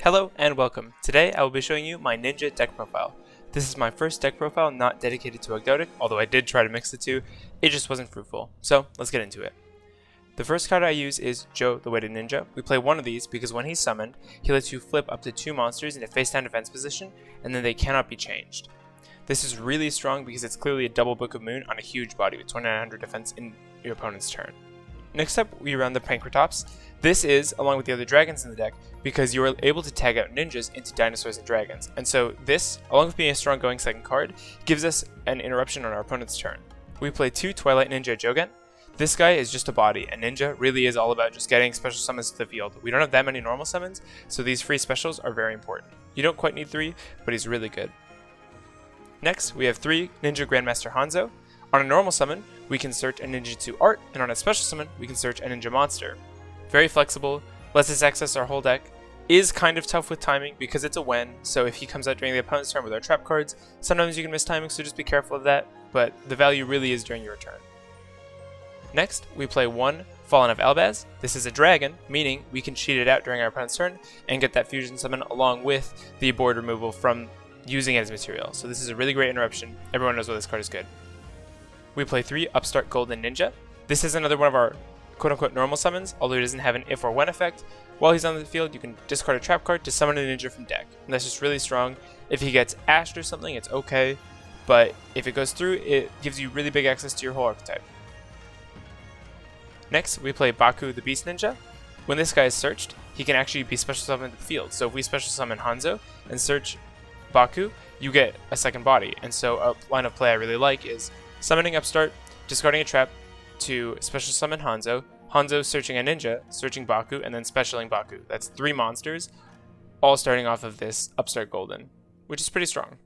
Hello and welcome. Today I will be showing you my ninja deck profile. This is my first deck profile not dedicated to Ogdoadic, although I did try to mix the two, it just wasn't fruitful. So let's get into it. The first card I use is Yugioh the Weighted Ninja. We play one of these because when he's summoned, he lets you flip up to 2 monsters into face-down defense position, and then they cannot be changed. This is really strong because it's clearly a double Book of Moon on a huge body with 2900 defense in your opponent's turn. Next up, we run the Pankratops. This is, along with the other dragons in the deck, because you are able to tag out ninjas into dinosaurs and dragons. And so this, along with being a strong going second card, gives us an interruption on our opponent's turn. We play 2 Twilight Ninja Jogen. This guy is just a body, and ninja really is all about just getting special summons to the field. We don't have that many normal summons, so these free specials are very important. You don't quite need 3, but he's really good. Next, we have 3 Ninja Grandmaster Hanzo. On a normal summon, we can search a ninjutsu art, and on a special summon, we can search a ninja monster. Very flexible, lets us access our whole deck, is kind of tough with timing because it's a when, so if he comes out during the opponent's turn with our trap cards, sometimes you can miss timing, so just be careful of that, but the value really is during your turn. Next, we play 1 Fallen of Albaz. This is a dragon, meaning we can cheat it out during our opponent's turn and get that fusion summon along with the board removal from using it as material. So this is a really great interruption. Everyone knows why this card is good. We play 3 Upstart Golden Ninja. This is another one of our quote-unquote normal summons, although he doesn't have an if or when effect. While he's on the field, you can discard a trap card to summon a ninja from deck, and that's just really strong. If he gets ashed or something, it's okay, but if it goes through, it gives you really big access to your whole archetype. Next, we play Baku the Beast Ninja. When this guy is searched, he can actually be special summoned to the field. So if we special summon Hanzo and search Baku, you get a second body. And so a line of play I really like is summoning Upstart, discarding a trap to special summon Hanzo, Hanzo searching a ninja, searching Baku, and then specialing Baku. That's 3 monsters, all starting off of this Upstart Golden, which is pretty strong.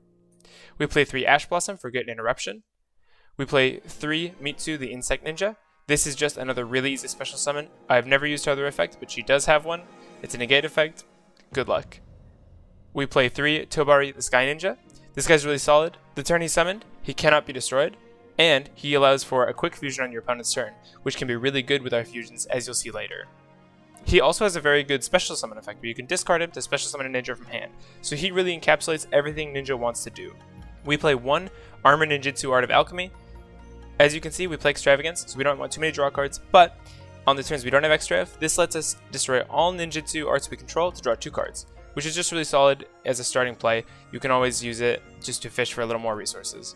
We play 3 Ash Blossom for good interruption. We play 3 Mitsu the Insect Ninja. This is just another really easy special summon. I've never used her other effect, but she does have one. It's a negate effect. Good luck. We play 3 Tobari the Sky Ninja. This guy's really solid. The turn he's summoned, he cannot be destroyed, and he allows for a quick fusion on your opponent's turn, which can be really good with our fusions, as you'll see later. He also has a very good special summon effect, where you can discard him to special summon a ninja from hand, so he really encapsulates everything ninja wants to do. We play 1 Armor Ninjutsu Art of Alchemy. As you can see, we play Extravagance, so we don't want too many draw cards, but on the turns we don't have Extra, this lets us destroy all ninjutsu arts we control to draw 2 cards, which is just really solid as a starting play. You can always use it just to fish for a little more resources.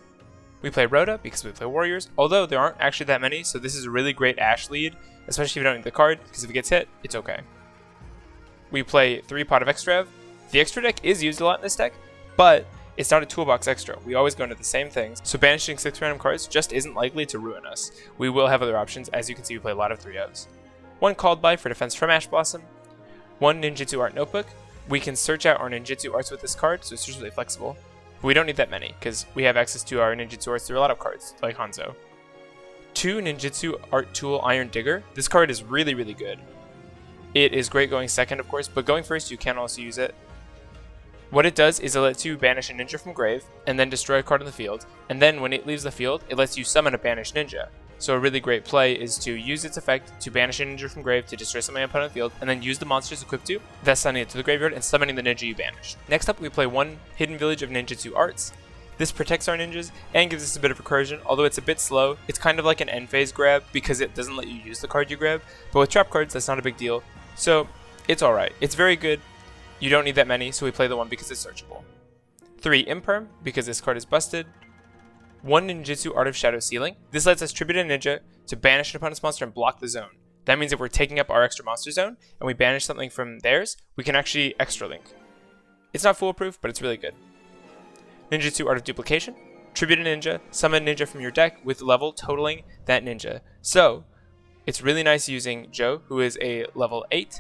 We play Rhoda because we play Warriors, although there aren't actually that many, so this is a really great Ash lead, especially if you don't need the card, because if it gets hit, it's okay. We play 3 Pot of Extrav. The extra deck is used a lot in this deck, but it's not a toolbox extra. We always go into the same things, so banishing 6 random cards just isn't likely to ruin us. We will have other options. As you can see, we play a lot of 3-0s. 1 Called By for defense from Ash Blossom. 1 Ninjutsu Art Notebook. We can search out our ninjutsu arts with this card, so it's just really flexible. But we don't need that many, because we have access to our ninjutsu arts through a lot of cards, like Hanzo. 2 Ninjutsu Art Tool Iron Digger. This card is really, really good. It is great going second, of course, but going first, you can also use it. What it does is it lets you banish a ninja from grave, and then destroy a card on the field, and then when it leaves the field, it lets you summon a banished ninja. So a really great play is to use its effect to banish a ninja from grave to destroy something opponent on the field, and then use the monsters equipped to, thus sending it to the graveyard and summoning the ninja you banished. Next up, we play 1 Hidden Village of Ninjutsu Arts. This protects our ninjas and gives us a bit of recursion, although it's a bit slow. It's kind of like an end phase grab because it doesn't let you use the card you grab, but with trap cards, that's not a big deal. So it's alright. It's very good. You don't need that many, so we play the 1 because it's searchable. 3 Imperm, because this card is busted. 1 Ninjutsu Art of Shadow Sealing. This lets us tribute a ninja to banish an opponent's monster and block the zone. That means if we're taking up our extra monster zone and we banish something from theirs, we can actually extra link. It's not foolproof, but it's really good. Ninjutsu Art of Duplication. Tribute a ninja, summon a ninja from your deck with level totaling that ninja. So, it's really nice using Yugioh, who is a level 8,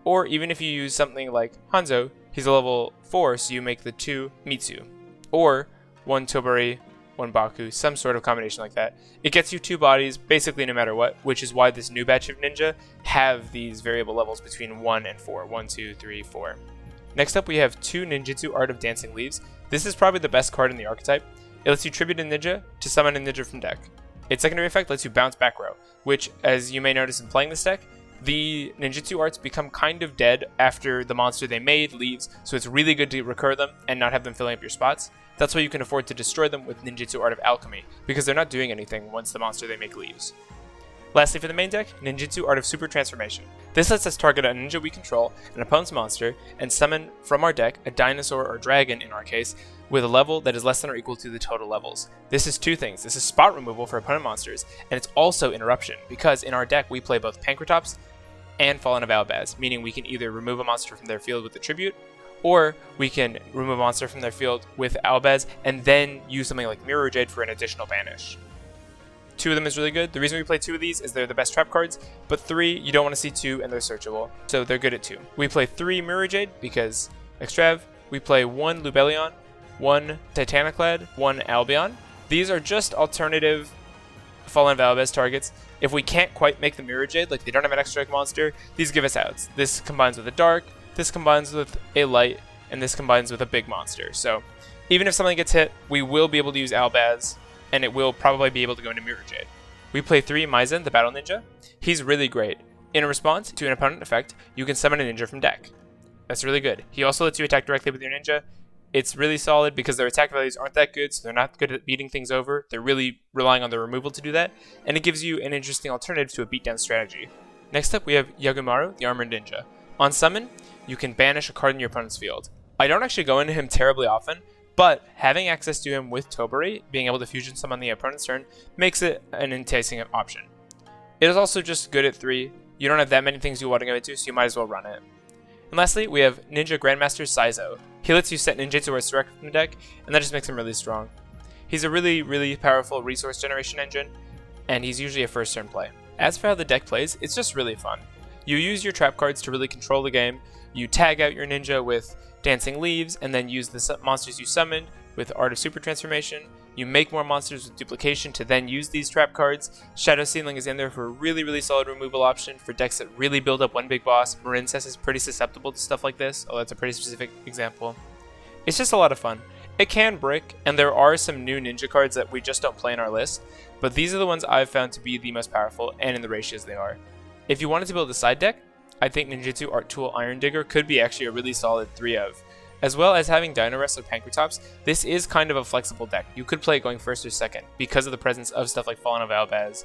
or even if you use something like Hanzo, he's a level 4, so you make the 2 Mitsu. Or 1 Tobari, 1 Baku, some sort of combination like that. It gets you 2 bodies, basically no matter what, which is why this new batch of ninja have these variable levels between 1 and 4. 1, 2, 3, 4. Next up, we have 2 Ninjutsu Art of Dancing Leaves. This is probably the best card in the archetype. It lets you tribute a ninja to summon a ninja from deck. Its secondary effect lets you bounce back row, which, as you may notice in playing this deck, The ninjutsu arts become kind of dead after the monster they made leaves, so it's really good to recur them and not have them filling up your spots. That's why you can afford to destroy them with Ninjutsu Art of Alchemy, because they're not doing anything once the monster they make leaves. Lastly for the main deck, Ninjutsu Art of Super Transformation. This lets us target a ninja we control, an opponent's monster, and summon from our deck a dinosaur or dragon in our case, with a level that is less than or equal to the total levels. This is two things. This is spot removal for opponent monsters, and it's also interruption, because in our deck we play both Pankratops and Fallen of Albaz, meaning we can either remove a monster from their field with a tribute, or we can remove a monster from their field with Albaz and then use something like Mirror Jade for an additional banish. 2 of them is really good. The reason we play 2 of these is they're the best trap cards, but 3, you don't want to see 2 and they're searchable, so they're good at 2. We play 3 Mirror Jade because Extrav. We play 1 Lubellion, 1 Titaniclad, 1 Albion. These are just alternative Fallen of Albaz targets. If we can't quite make the Mirror Jade, like they don't have an extra monster, these give us outs. This combines with a dark, this combines with a light, and this combines with a big monster. So even if something gets hit, we will be able to use Albaz, and it will probably be able to go into Mirror Jade. We play 3 Maizen, the Battle Ninja. He's really great. In response to an opponent effect, you can summon a ninja from deck. That's really good. He also lets you attack directly with your ninja. It's really solid because their attack values aren't that good, so they're not good at beating things over. They're really relying on their removal to do that, and it gives you an interesting alternative to a beatdown strategy. Next up, we have Yugioh, the Armored Ninja. On summon, you can banish a card in your opponent's field. I don't actually go into him terribly often, but having access to him with Toberi, being able to fusion summon the opponent's turn, makes it an enticing option. It is also just good at 3. You don't have that many things you want to go into, so you might as well run it. And lastly, we have Ninja Grandmaster Saizo. He lets you set ninjutsu arts direct from the deck, and that just makes him really strong. He's a really, really powerful resource generation engine, and he's usually a first turn play. As for how the deck plays, it's just really fun. You use your trap cards to really control the game, you tag out your ninja with Dancing Leaves, and then use the monsters you summoned with Art of Super Transformation. You make more monsters with duplication to then use these trap cards. Shadow Ceiling is in there for a really, really solid removal option for decks that really build up one big boss. Marincess is pretty susceptible to stuff like this, although that's a pretty specific example. It's just a lot of fun. It can brick, and there are some new ninja cards that we just don't play in our list, but these are the ones I've found to be the most powerful, and in the ratios they are. If you wanted to build a side deck, I think Ninjutsu Art Tool Iron Digger could be actually a really solid 3 of. As well as having Dino Rest or Pankratops, this is kind of a flexible deck. You could play it going first or second because of the presence of stuff like Fallen of Albaz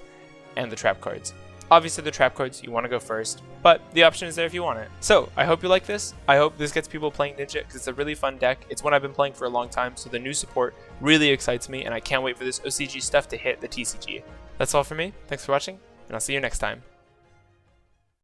and the trap cards. Obviously the trap cards, you want to go first, but the option is there if you want it. So I hope you like this. I hope this gets people playing Ninja because it's a really fun deck. It's one I've been playing for a long time, so the new support really excites me and I can't wait for this OCG stuff to hit the TCG. That's all for me. Thanks for watching, and I'll see you next time.